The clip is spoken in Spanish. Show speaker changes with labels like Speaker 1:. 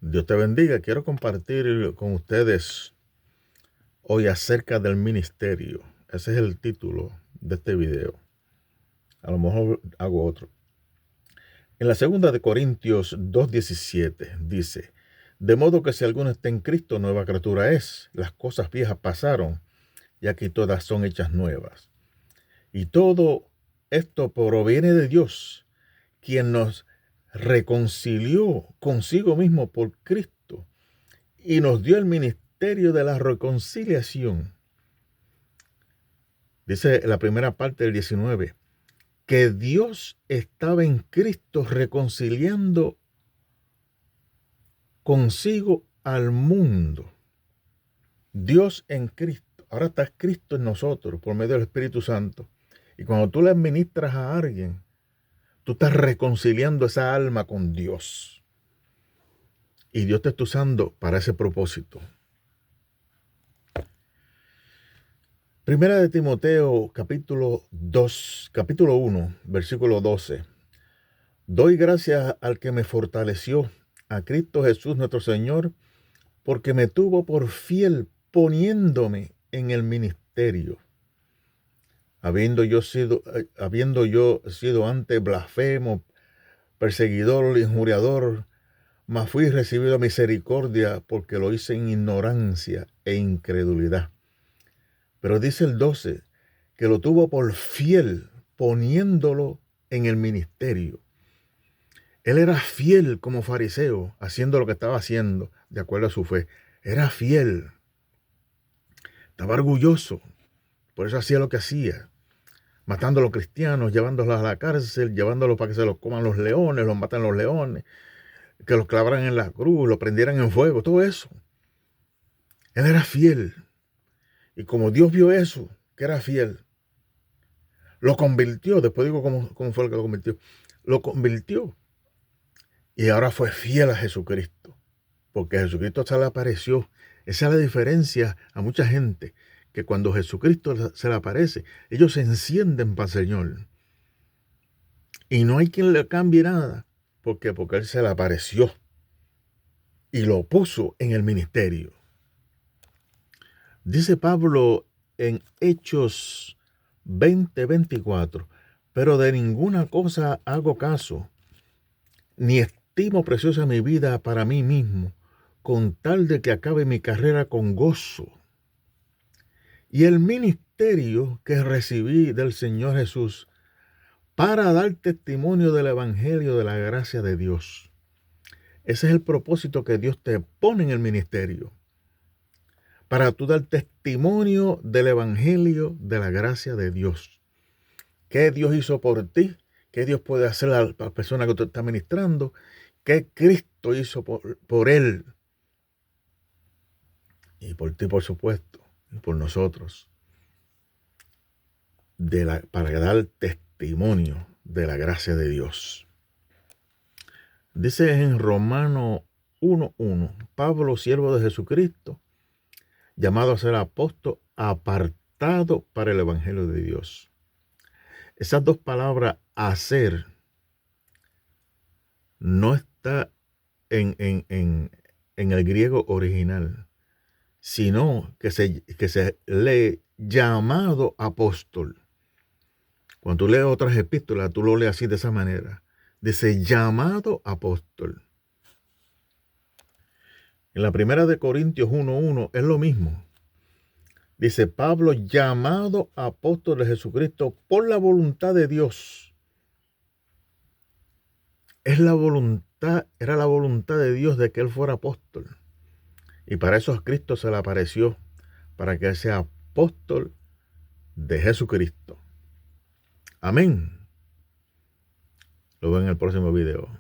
Speaker 1: Dios te bendiga. Quiero compartir con ustedes hoy acerca del ministerio. Ese es el título de este video. A lo mejor hago otro. En la segunda de Corintios 2:17 dice: de modo que si alguno está en Cristo, nueva criatura es. Las cosas viejas pasaron y aquí todas son hechas nuevas. Y todo esto proviene de Dios, quien nos reconcilió consigo mismo por Cristo y nos dio el ministerio de la reconciliación. Dice la primera parte del 19, que Dios estaba en Cristo reconciliando consigo al mundo. Dios en Cristo. Ahora está Cristo en nosotros por medio del Espíritu Santo. Y cuando tú le administras a alguien, tú estás reconciliando esa alma con Dios. Y Dios te está usando para ese propósito. Primera de Timoteo, capítulo 1, versículo 12. Doy gracias al que me fortaleció, a Cristo Jesús nuestro Señor, porque me tuvo por fiel poniéndome en el ministerio. Habiendo yo sido antes blasfemo, perseguidor, injuriador, mas fui recibido a misericordia porque lo hice en ignorancia e incredulidad. Pero dice el 12, que lo tuvo por fiel, poniéndolo en el ministerio. Él era fiel como fariseo, haciendo lo que estaba haciendo, de acuerdo a su fe. Era fiel. Estaba orgulloso. Por eso hacía lo que hacía. Matando a los cristianos, llevándolos a la cárcel, llevándolos para que se los coman los leones, los matan los leones, que los clavaran en la cruz, los prendieran en fuego, todo eso. Él era fiel. Y como Dios vio eso, que era fiel, lo convirtió. Después digo cómo fue lo que lo convirtió. Lo convirtió. Y ahora fue fiel a Jesucristo. Porque Jesucristo se le apareció. Esa es la diferencia a mucha gente. Que cuando Jesucristo se le aparece, ellos se encienden para el Señor. Y no hay quien le cambie nada. ¿Por qué? Porque Él se le apareció. Y lo puso en el ministerio. Dice Pablo en Hechos 20:24, pero de ninguna cosa hago caso, ni estimo preciosa mi vida para mí mismo, con tal de que acabe mi carrera con gozo. Y el ministerio que recibí del Señor Jesús para dar testimonio del Evangelio de la gracia de Dios. Ese es el propósito que Dios te pone en el ministerio. Para tú dar testimonio del Evangelio de la gracia de Dios. ¿Qué Dios hizo por ti? ¿Qué Dios puede hacer a la persona que te está ministrando? ¿Qué Cristo hizo por él? Y por ti, por supuesto, y por nosotros. Para dar testimonio de la gracia de Dios. Dice en Romanos 1:1, Pablo, siervo de Jesucristo, llamado a ser apóstol, apartado para el Evangelio de Dios. Esas dos palabras, hacer, no está en el griego original, sino que se lee llamado apóstol. Cuando tú lees otras epístolas, tú lo lees así de esa manera. Dice llamado apóstol. En la primera de Corintios 1:1 es lo mismo. Dice Pablo, llamado apóstol de Jesucristo por la voluntad de Dios. Era la voluntad de Dios de que él fuera apóstol. Y para eso a Cristo se le apareció, para que él sea apóstol de Jesucristo. Amén. Lo veo en el próximo video.